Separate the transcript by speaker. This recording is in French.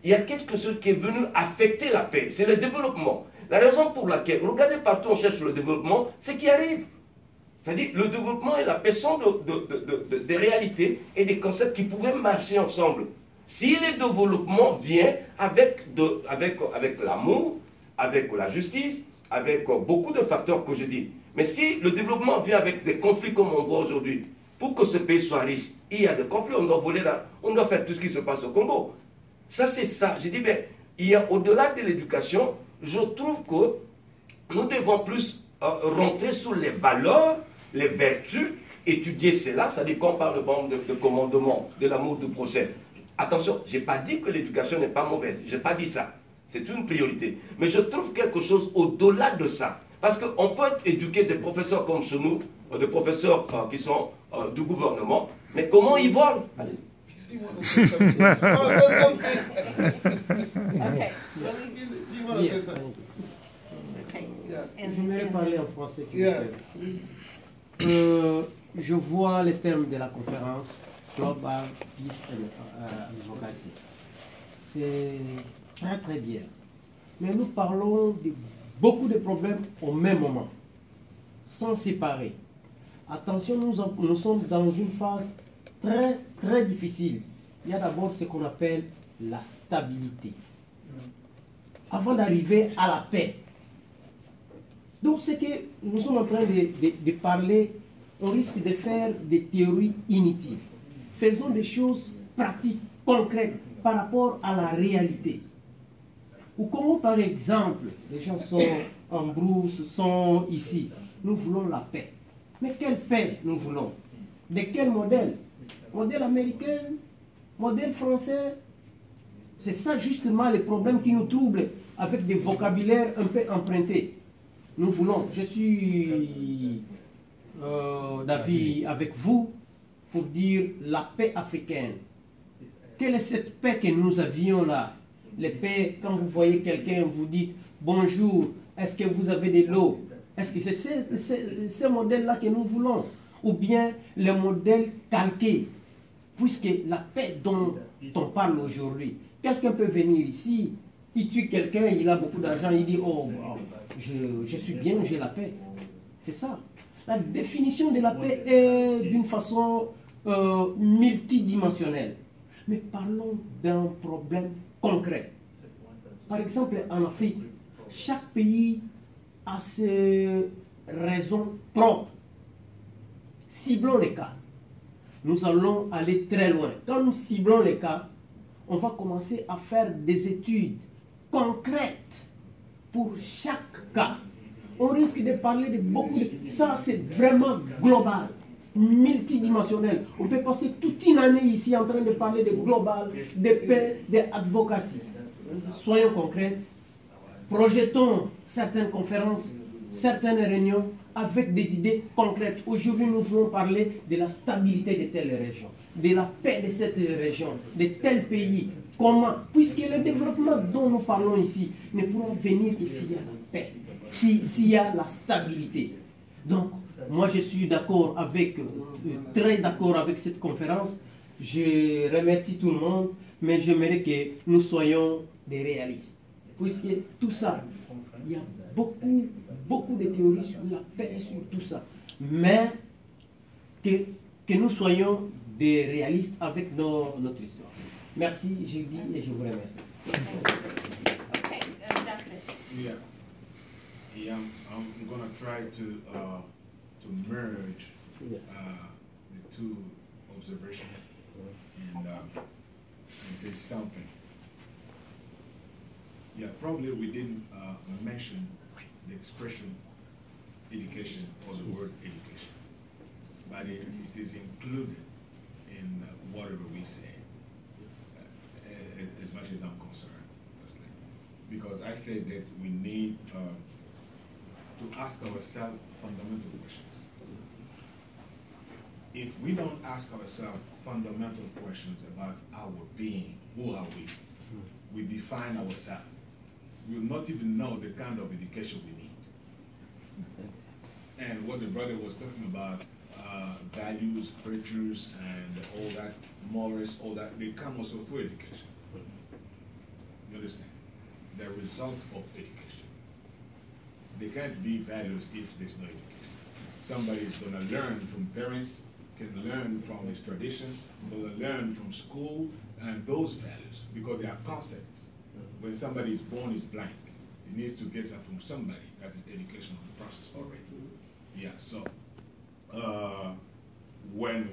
Speaker 1: il y a quelque chose qui est venu affecter la paix. C'est le développement. La raison pour laquelle, regardez partout, on cherche le développement, c'est qu'il arrive. C'est-à-dire, le développement et la paix sont des réalités et des concepts qui pouvaient marcher ensemble. Si le développement vient avec l'amour, avec la justice, avec beaucoup de facteurs que je dis. Mais si le développement vient avec des conflits comme on voit aujourd'hui, pour que ce pays soit riche, il y a des conflits, on doit voler là, on doit faire tout ce qui se passe au Congo. Ça, c'est ça. J'ai dit, ben, il y a au-delà de l'éducation, je trouve que nous devons plus rentrer sur les valeurs, les vertus, étudier cela, c'est-à-dire qu'on parle de commandement, de l'amour du prochain. Attention, je n'ai pas dit que l'éducation n'est pas mauvaise, je n'ai pas dit ça. C'est une priorité. Mais je trouve quelque chose au-delà de ça. Parce qu'on peut éduquer des professeurs comme chez nous, des professeurs qui sont du gouvernement, mais comment ils volent? Allez-y.
Speaker 2: J'aimerais parler en français, s'il vous plaît. Je vois les termes de la conférence Global Peace and Democracy. C'est très très bien. Mais nous parlons de beaucoup de problèmes au même moment, sans séparer. Attention, nous sommes dans une phase très très difficile. Il y a d'abord ce qu'on appelle la stabilité. Avant d'arriver à la paix. Donc ce que nous sommes en train de parler, on risque de faire des théories inutiles. Faisons des choses pratiques, concrètes, par rapport à la réalité. Ou comment par exemple, les gens sont en brousse, sont ici. Nous voulons la paix. Mais quelle paix nous voulons? De quel modèle? Modèle américain? Modèle français? C'est ça justement les problèmes qui nous troublent avec des vocabulaires un peu empruntés. Nous voulons, je suis d'avis avec vous pour dire la paix africaine. Quelle est cette paix que nous avions là? Les paix, quand vous voyez quelqu'un, vous dites bonjour, est-ce que vous avez de l'eau? Est-ce que c'est ce modèle-là que nous voulons? Ou bien le modèle calqué? Puisque la paix dont on parle aujourd'hui, quelqu'un peut venir ici, il tue quelqu'un, il a beaucoup d'argent, il dit oh, je suis bien, j'ai la paix. C'est ça. La définition de la paix est d'une façon multidimensionnelle. Mais parlons d'un problème concret. Par exemple, en Afrique, chaque pays a ses raisons propres. Ciblons les cas. Nous allons aller très loin. Quand nous ciblons les cas, on va commencer à faire des études concrètes pour chaque cas. On risque de parler de beaucoup de... Ça, c'est vraiment global, multidimensionnel. On peut passer toute une année ici en train de parler de global, de paix, d'advocacy. Soyons concrètes. Projetons certaines conférences, certaines réunions avec des idées concrètes. Aujourd'hui, nous voulons parler de la stabilité de telle région, de la paix de cette région, de tel pays. Comment? Puisque le développement dont nous parlons ici ne pourra venir que s'il y a la paix, s'il y a la stabilité. Donc, moi je suis d'accord avec, très d'accord avec cette conférence. Je remercie tout le monde, mais j'aimerais que nous soyons des réalistes. Puisque tout ça, il y a beaucoup de théories sur la paix, sur tout ça. Mais que nous soyons des réalistes avec notre histoire. Merci, je dis et je vous remercie.
Speaker 3: Yeah, I'm going to try to merge the two observations and say something. Yeah, probably we didn't mention the expression education or the word education, but it is included in whatever we say, as much as I'm concerned, personally. Because I said that we need to ask ourselves fundamental questions. If we don't ask ourselves fundamental questions about our being, who are we? We define ourselves. We'll not even know the kind of education we need. And what the brother was talking about, values, virtues, and all that, morals, all that, they come also through education. result of education. They can't be values if there's no education. Somebody is going to learn from parents, can learn from his tradition, will learn from school, and those values, because they are concepts. When somebody is born is blank, he needs to get that from somebody. That is education of the process already. Yeah, so when